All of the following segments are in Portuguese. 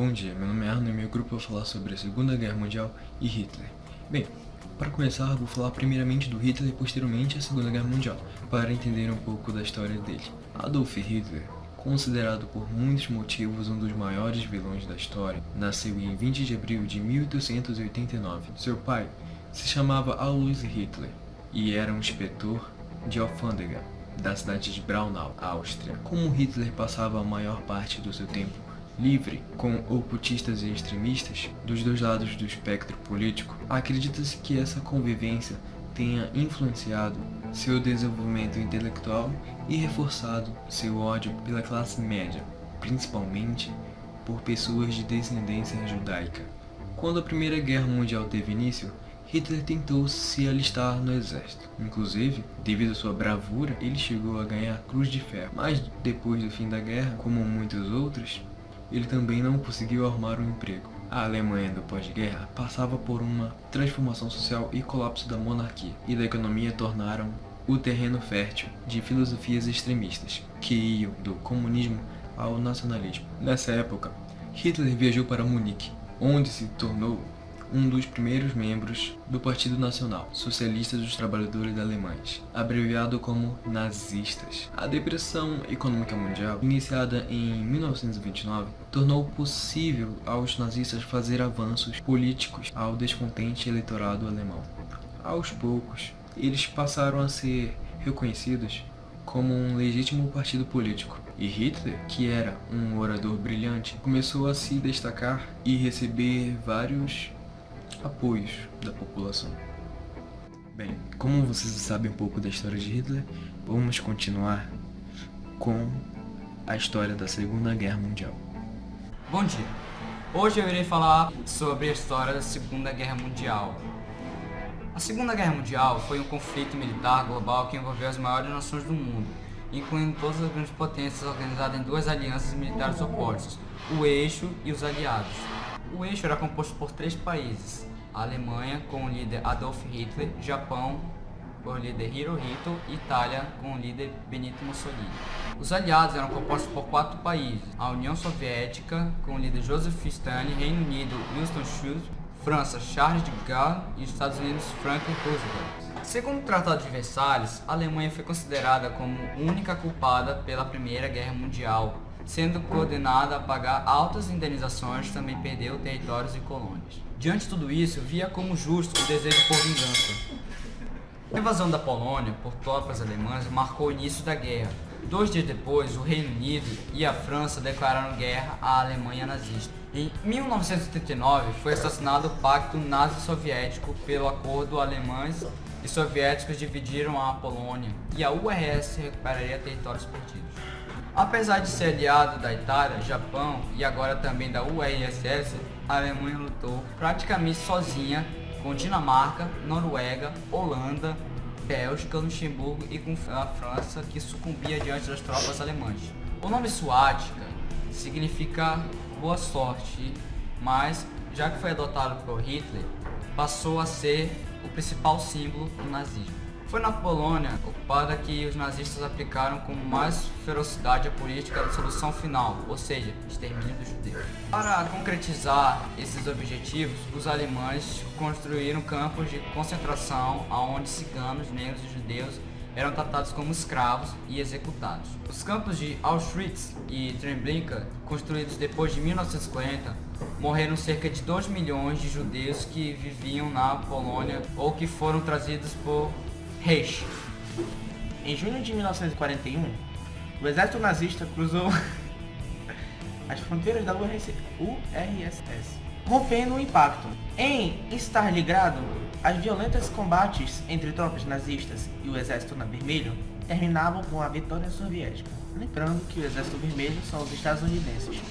Bom dia, meu nome é Arno e meu grupo vai falar sobre a Segunda Guerra Mundial e Hitler. Bem, para começar, vou falar primeiramente do Hitler e posteriormente a Segunda Guerra Mundial, para entender um pouco da história dele. Adolf Hitler, considerado por muitos motivos um dos maiores vilões da história, nasceu em 20 de abril de 1889. Seu pai se chamava Alois Hitler e era um inspetor de alfândega da cidade de Braunau, Áustria. Como Hitler passava a maior parte do seu tempo livre com ocultistas e extremistas dos dois lados do espectro político, acredita-se que essa convivência tenha influenciado seu desenvolvimento intelectual e reforçado seu ódio pela classe média, principalmente por pessoas de descendência judaica. Quando a Primeira Guerra Mundial teve início, Hitler tentou se alistar no exército. Inclusive, devido à sua bravura, ele chegou a ganhar a Cruz de Ferro. Mas depois do fim da guerra, como muitos outros, ele também não conseguiu arrumar um emprego. A Alemanha do pós-guerra passava por uma transformação social e colapso da monarquia e da economia tornaram o terreno fértil de filosofias extremistas, que iam do comunismo ao nacionalismo. Nessa época, Hitler viajou para Munique, onde se tornou um dos primeiros membros do Partido Nacional Socialista dos Trabalhadores Alemães, abreviado como nazistas. A Depressão Econômica Mundial, iniciada em 1929, tornou possível aos nazistas fazer avanços políticos ao descontente eleitorado alemão. Aos poucos, eles passaram a ser reconhecidos como um legítimo partido político. E Hitler, que era um orador brilhante, começou a se destacar e receber vários apoios da população. Bem, como vocês sabem um pouco da história de Hitler, vamos continuar com a história da Segunda Guerra Mundial. Bom dia! Hoje eu irei falar sobre a história da Segunda Guerra Mundial. A Segunda Guerra Mundial foi um conflito militar global que envolveu as maiores nações do mundo, incluindo todas as grandes potências organizadas em duas alianças militares opostas, o Eixo e os Aliados. O Eixo era composto por 3 países: a Alemanha, com o líder Adolf Hitler, Japão, por líder Hirohito, e Itália, com o líder Benito Mussolini. Os aliados eram compostos por 4 países: a União Soviética, com o líder Joseph Stalin, Reino Unido, Winston Churchill, França, Charles de Gaulle e Estados Unidos, Franklin Roosevelt. Segundo o Tratado de Versalhes, a Alemanha foi considerada como única culpada pela Primeira Guerra Mundial, sendo condenada a pagar altas indenizações, também perdeu territórios e colônias. Diante de tudo isso, via como justo o desejo por vingança. A invasão da Polônia por tropas alemãs marcou o início da guerra. 2 dias depois, o Reino Unido e a França declararam guerra à Alemanha nazista. Em 1939, foi assassinado o Pacto Nazi-Soviético. Pelo acordo, alemães e soviéticos dividiram a Polônia e a URSS recuperaria territórios perdidos. Apesar de ser aliado da Itália, Japão e agora também da URSS, a Alemanha lutou praticamente sozinha com Dinamarca, Noruega, Holanda, Bélgica, Luxemburgo e com a França, que sucumbia diante das tropas alemãs. O nome Suática significa boa sorte, mas já que foi adotado por Hitler, passou a ser o principal símbolo do nazismo. Foi na Polônia ocupada que os nazistas aplicaram com mais ferocidade a política da solução final, ou seja, extermínio dos judeus. Para concretizar esses objetivos, os alemães construíram campos de concentração onde ciganos, negros e judeus eram tratados como escravos e executados. Os campos de Auschwitz e Treblinka, construídos depois de 1940, morreram cerca de 2 milhões de judeus que viviam na Polônia ou que foram trazidos por Reich. Em junho de 1941, o exército nazista cruzou as fronteiras da URSS, rompendo o impacto. Em Stalingrado, as violentas combates entre tropas nazistas e o Exército Vermelho terminavam com a vitória soviética. Lembrando que o Exército Vermelho são os estadunidenses.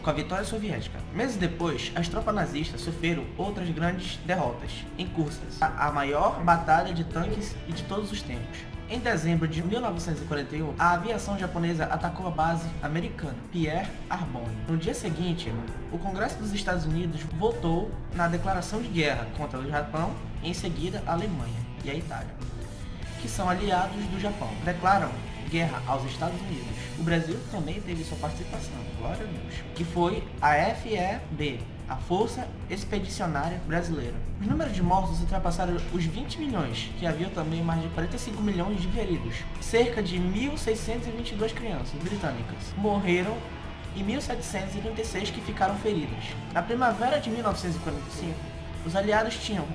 Com a vitória soviética. Meses depois, as tropas nazistas sofreram outras grandes derrotas em Kursk, a maior batalha de tanques e de todos os tempos. Em dezembro de 1941, a aviação japonesa atacou a base americana Pearl Harbor. No dia seguinte, o Congresso dos Estados Unidos votou na declaração de guerra contra o Japão e em seguida a Alemanha e a Itália, que são aliados do Japão, declaram guerra aos Estados Unidos. O Brasil também teve sua participação, glória a Deus, que foi a FEB, a Força Expedicionária Brasileira. Os números de mortos ultrapassaram os 20 milhões, que havia também mais de 45 milhões de feridos. Cerca de 1.622 crianças britânicas morreram e 1.736 que ficaram feridas. Na primavera de 1945, os aliados tinham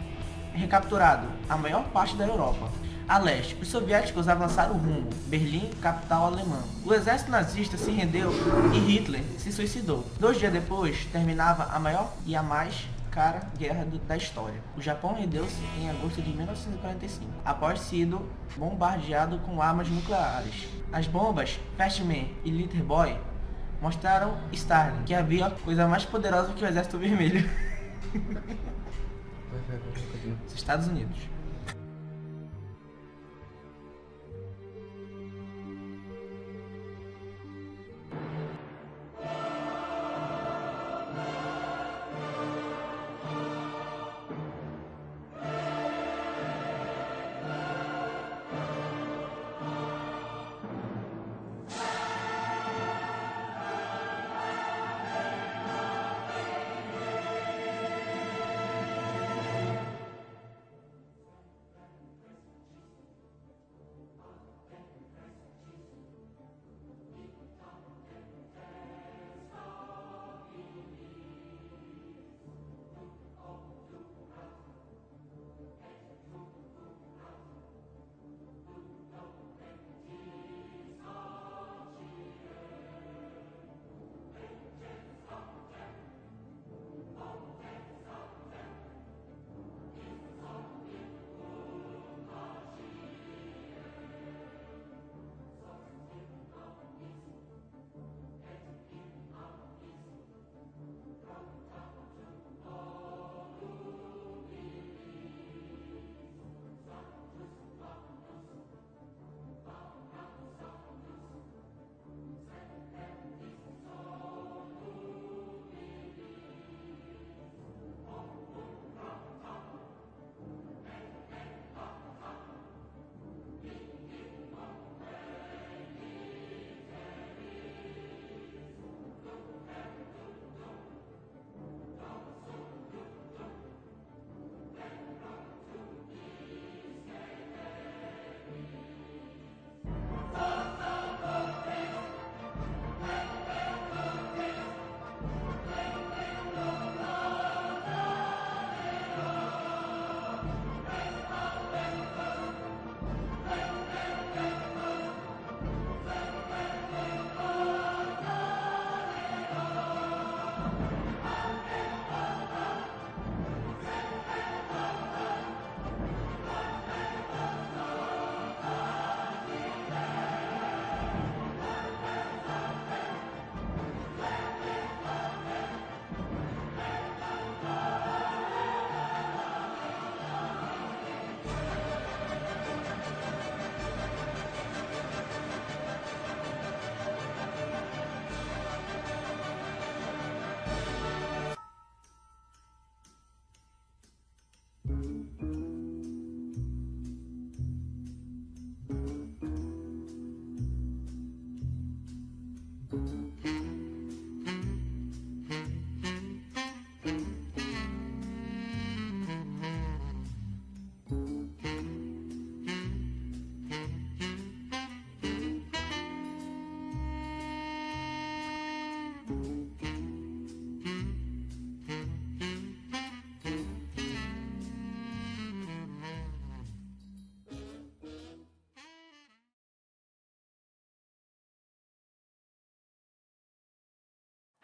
recapturado a maior parte da Europa. A leste, os soviéticos avançaram rumo Berlim, capital alemã. O exército nazista se rendeu e Hitler se suicidou. 2 dias depois, terminava a maior e a mais cara guerra da história. O Japão rendeu-se em agosto de 1945, após sido bombardeado com armas nucleares. As bombas Fast Man e Little Boy mostraram Stalin que havia coisa mais poderosa que o Exército Vermelho. Os Estados Unidos.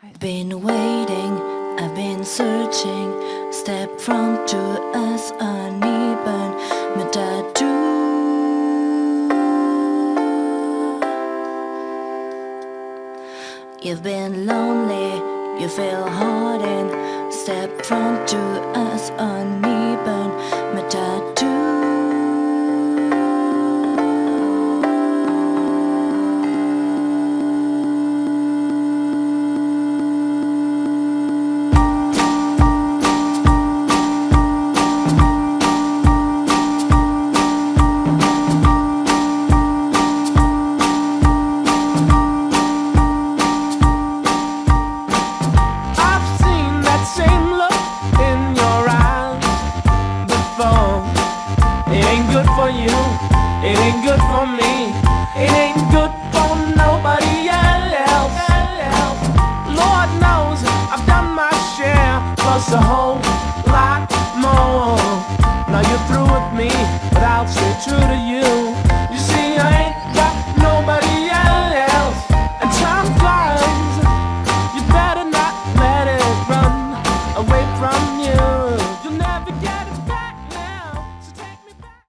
I've been waiting, I've been searching, step from to us uneven, metadu. You've been lonely, you feel hardened, step from to us uneven, metadu. good for me. It ain't good for nobody else. Lord knows I've done my share, plus a whole